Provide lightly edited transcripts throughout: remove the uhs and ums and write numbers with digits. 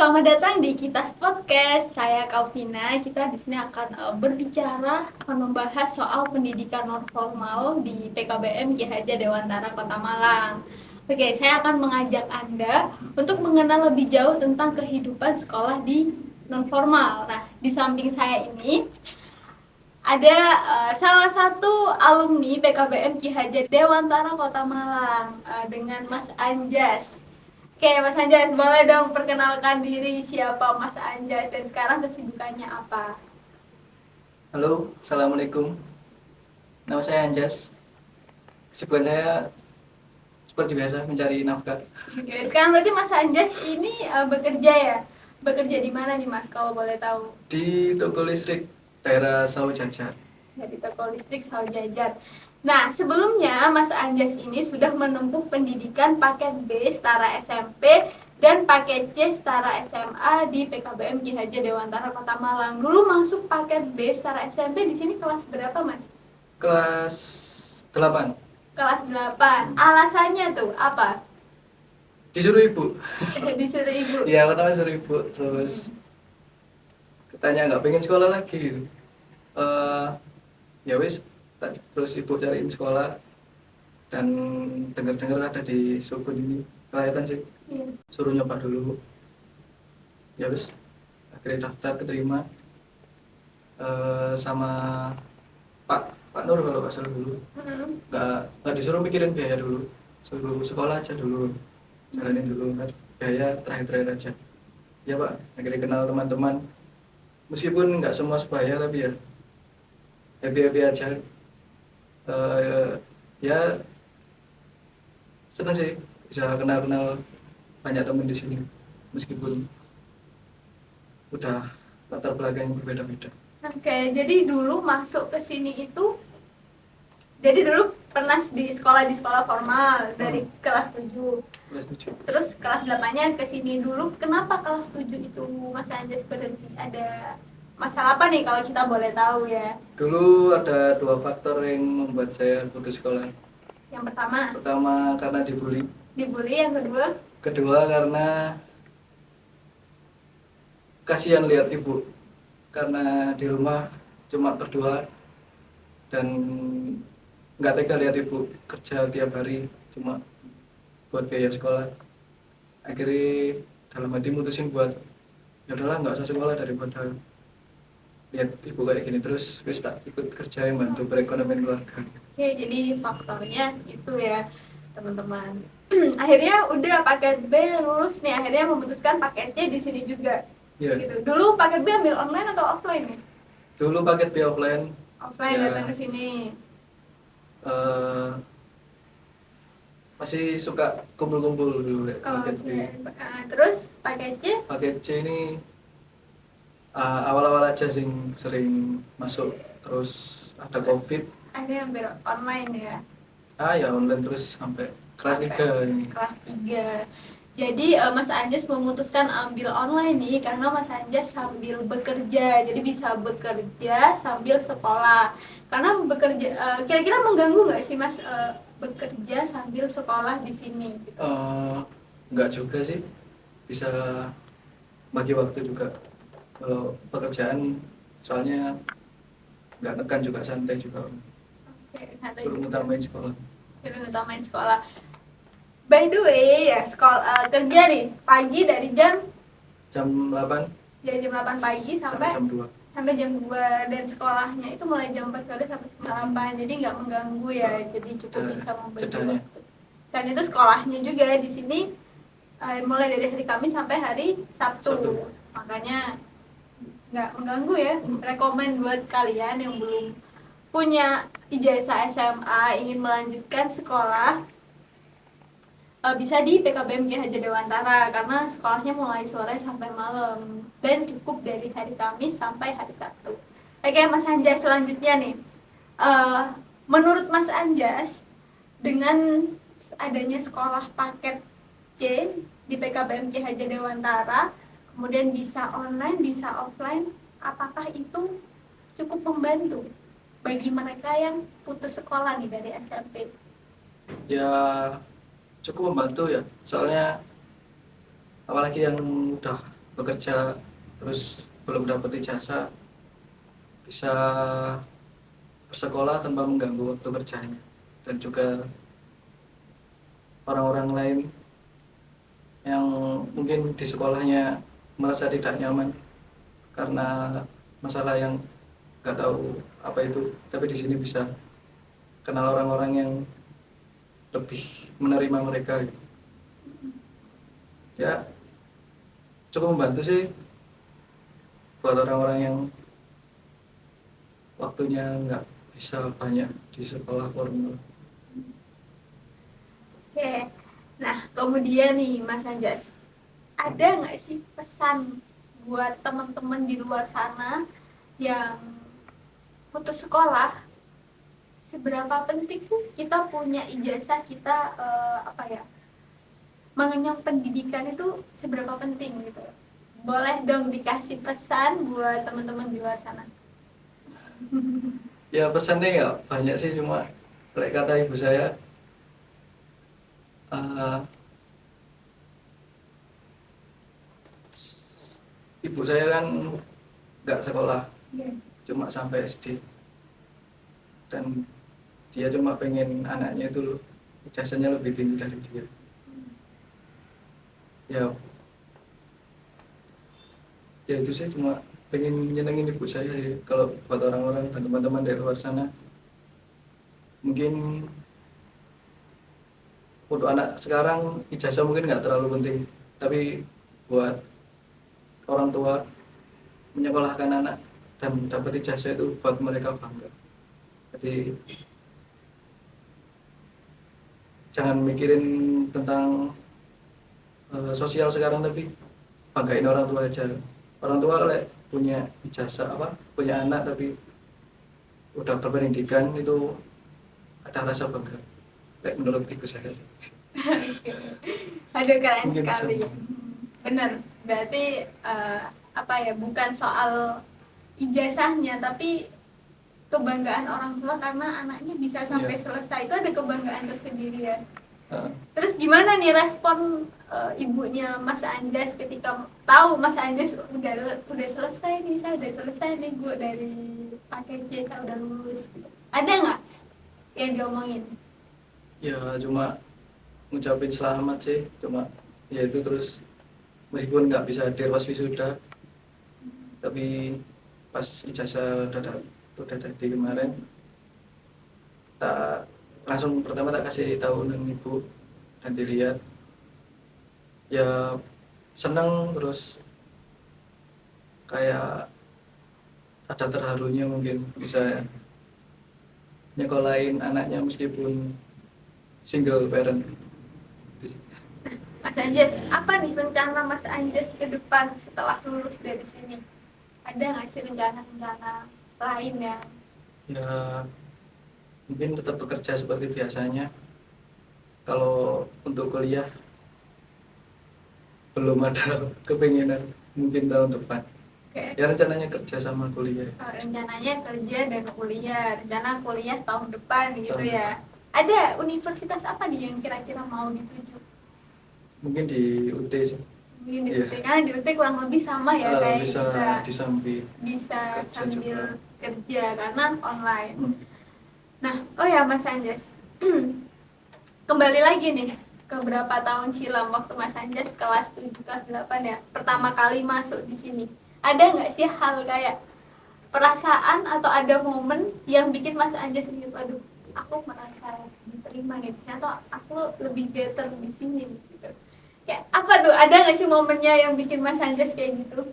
Selamat datang di Kitas Podcast. Saya Kalvina. Kita di sini akan berbicara, akan membahas soal pendidikan non formal di PKBM Ki Hajar Dewantara Kota Malang. Oke, saya akan mengajak Anda untuk mengenal lebih jauh tentang kehidupan sekolah di non formal. Nah, di samping saya ini ada salah satu alumni PKBM Ki Hajar Dewantara Kota Malang dengan Mas Anjas. Oke, Mas Anjas, boleh dong perkenalkan diri siapa Mas Anjas dan sekarang kesibukannya apa? Halo, Assalamualaikum. Nama saya Anjas. Kesibukan saya seperti biasa mencari nafkah Oke, sekarang berarti Mas Anjas ini bekerja ya? Bekerja di mana nih Mas, kalau boleh tahu? di toko listrik daerah Sawo Jajar. Dari toko listrik Sawo Jajar. Nah, sebelumnya Mas Anjas ini sudah menempuh pendidikan paket B setara SMP dan paket C setara SMA di PKBM Ki Hajar Dewantara Kota Malang. Dulu masuk paket B setara SMP di sini kelas berapa, Mas? Kelas 8. Kelas 8. Alasannya tuh apa? Disuruh ibu. Disuruh ibu. Ya, pertama disuruh ibu, terus katanya nggak pengen sekolah lagi gitu. Ya wis, terus ibu cariin sekolah dan dengar-dengar ada di Sukun ini. Kelihatan sih, Iya. suruh nyoba dulu. Ya wis, akhirnya daftar keterima. Sama Pak Nur kalau nggak salah dulu. Nggak disuruh mikirin biaya dulu, suruh sekolah aja dulu, jalanin dulu kan, biaya terakhir aja. Ya Pak, akhirnya kenal teman-teman, meskipun nggak semua sebaya tapi ya happy aja. Ya seneng sih bisa kenal banyak teman di sini, meskipun udah latar belakang yang berbeda-beda. Oke, jadi dulu masuk ke sini itu, jadi dulu pernah di sekolah formal dari kelas 7. Kelas 7. Terus kelas 8-nya ke sini dulu. Kenapa kelas 7 itu Mas Anjas berhenti? Ada masalah apa nih kalau kita boleh tahu ya? Dulu ada dua faktor yang membuat saya putus sekolah. Yang pertama, Pertama karena dibully. yang Kedua karena kasihan lihat ibu, karena di rumah cuma berdua dan nggak tega lihat ibu kerja tiap hari cuma buat biaya sekolah. Akhirnya dalam hati mutusin buat ya udahlah nggak usah sekolah daripada lihat ibu kayak gini terus, wis tak ikut kerja yang bantu perekonomian keluarga. Oke, jadi faktornya itu ya teman-teman. Akhirnya udah paket B lulus nih, akhirnya memutuskan paket C di sini juga. Ya, Gitu. Dulu paket B ambil online atau offline nih? dulu paket B offline. Offline Ya, datang ke sini. eh, masih suka kumpul-kumpul dulu ya, paket B. Terus paket C? Paket C ini awal-awal aja sih sering masuk, terus ada COVID. Akhirnya ambil online ya. Ya online terus sampai kelas 3 ini. Kelas 3. Jadi Mas Anjas memutuskan ambil online nih karena Mas Anjas sambil bekerja. Jadi bisa bekerja sambil sekolah. Karena bekerja kira-kira mengganggu nggak sih Mas bekerja sambil sekolah di sini gitu? Enggak juga sih, bisa bagi waktu juga. Kalau pekerjaan soalnya nggak nekan juga, santai juga. Oke, santai Suruh juga. ngutamain sekolah. Suruh utamain sekolah. By the way ya, sekolah kerja nih pagi dari jam Jam 8 jam 8 pagi sampai sampai jam 2. dan sekolahnya itu mulai jam 4 sore sampai setengah 8, jadi nggak mengganggu ya, jadi cukup bisa membagi Jedanya. waktu. Selain itu sekolahnya juga di sini mulai dari hari Kamis sampai hari Sabtu. Makanya nggak mengganggu ya. Rekomen buat kalian yang belum punya ijazah SMA ingin melanjutkan sekolah, bisa di PKBM Ki Hajar Dewantara karena sekolahnya mulai sore sampai malam dan cukup dari hari Kamis sampai hari Sabtu. Oke Mas Anjas, selanjutnya nih, menurut Mas Anjas dengan adanya sekolah paket C di PKBM Ki Hajar Dewantara, kemudian bisa online bisa offline, apakah itu cukup membantu bagi mereka yang putus sekolah nih dari SMP? Ya cukup membantu ya, soalnya apalagi yang udah bekerja terus belum dapat ijazah bisa bersekolah tanpa mengganggu waktu kerjanya, dan juga orang-orang lain yang mungkin di sekolahnya merasa tidak nyaman karena masalah yang nggak tahu apa itu, tapi di sini bisa kenal orang-orang yang lebih menerima mereka gitu. Ya cukup membantu sih buat orang-orang yang waktunya nggak bisa banyak di sekolah formal. Oke. Nah, kemudian nih Mas Anjas, ada nggak sih pesan buat teman-teman di luar sana yang putus sekolah? Seberapa penting sih kita punya ijazah, kita apa ya, mengenyam pendidikan itu seberapa penting gitu? Boleh dong dikasih pesan buat teman-teman di luar sana. Ya pesannya ya banyak sih, cuma kayak kata ibu saya, eh, ibu saya kan nggak sekolah, cuma sampai SD, dan dia cuma pengen anaknya itu ijazahnya lebih tinggi dari dia. Ya itu sih, cuma pengen nyenengin ibu saya sih. Kalau buat orang-orang dan teman-teman dari luar sana, mungkin untuk anak sekarang ijazah mungkin nggak terlalu penting, tapi buat orang tua menyekolahkan anak dan dapat ijazah itu buat mereka bangga. Jadi jangan mikirin tentang sosial sekarang, tapi banggain orang tua aja. Orang tua punya ijazah punya anak tapi udah berpendidikan, itu ada rasa bangga. Kayak menurut ibu saya. Aduh, keren Mungkin sekali. sama. Benar, berarti apa ya, bukan soal ijazahnya tapi kebanggaan orang tua karena anaknya bisa sampai selesai, itu ada kebanggaan tersendiri ya. Terus gimana nih respon ibunya Mas Anjas ketika tahu Mas Anjas udah selesai nih, saya udah selesai nih Bu dari paket C, saya udah lulus. Ada nggak yang diomongin? Ya cuma ngucapin selamat sih, cuma ya itu, terus meskipun nggak bisa hadir pas wisuda, tapi pas ijazah udah jadi kemarin, tak langsung pertama tak kasih tahu dengan ibu dan dilihat, ya seneng, terus kayak ada terharunya mungkin bisa nyekolahin anaknya meskipun single parent. Mas Anjas, apa nih rencana Mas Anjas ke depan setelah lulus dari sini? Ada nggak sih rencana-rencana lain ya? Ya mungkin tetap bekerja seperti biasanya. Kalau untuk kuliah belum ada kepinginan, mungkin tahun depan. Okay. Ya rencananya kerja sama kuliah. Rencananya kerja dan kuliah, rencana kuliah tahun depan gitu ya. Ada universitas apa nih yang kira-kira mau dituju? Mungkin di UT sih. Mungkin di UT, karena di UT kurang lebih sama ya, kayak bisa kita disambi, bisa kerja sambil juga. Kerja karena online. Nah, oh ya Mas Anjas, kembali lagi nih ke berapa tahun silam waktu Mas Anjas kelas 7, kelas 8 ya, pertama kali masuk di sini. Ada nggak sih hal kayak perasaan atau ada momen yang bikin Mas Anjas gitu, aduh aku merasa diterima nih, atau aku lebih better di sini gitu. Kayak apa tuh, ada nggak sih momennya yang bikin Mas Anjas kayak gitu?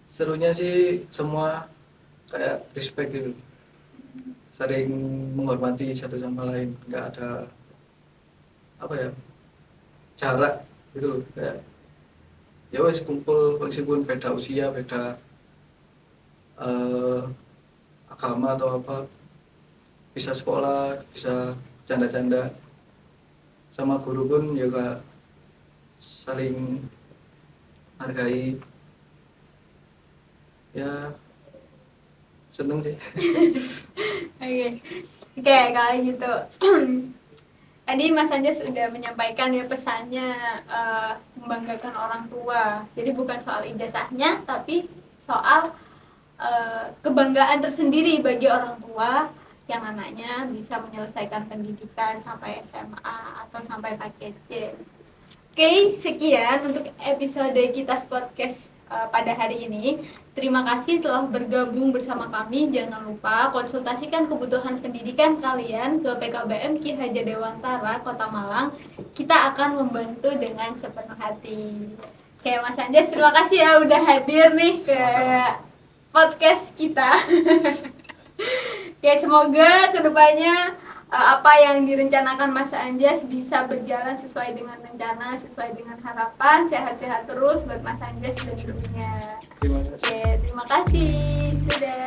Serunya sih semua kayak respect gitu, saling menghormati satu sama lain, nggak ada jarak gitu, kayak ya wes kumpul meskipun beda usia, beda agama atau apa, bisa sekolah, bisa canda-canda, sama guru pun juga saling hargai. Ya seneng sih. Oke, kalau gitu Tadi Mas Anjas sudah menyampaikan ya pesannya, membanggakan orang tua. Jadi bukan soal ijazahnya, tapi soal kebanggaan tersendiri bagi orang tua yang anaknya bisa menyelesaikan pendidikan sampai SMA atau sampai paket C. Oke, sekian untuk episode kita podcast pada hari ini. Terima kasih telah bergabung bersama kami. Jangan lupa konsultasikan kebutuhan pendidikan kalian ke PKBM Ki Hajar Dewantara Kota Malang. Kita akan membantu dengan sepenuh hati. Oke, Mas Anjas, terima kasih ya udah hadir nih ke podcast kita. Oke, semoga kedepannya apa yang direncanakan Mas Anjas bisa berjalan sesuai dengan rencana, sesuai dengan harapan. Sehat-sehat terus buat Mas Anjas dan ibunya. Terima kasih. Oke, terima kasih. Dadah.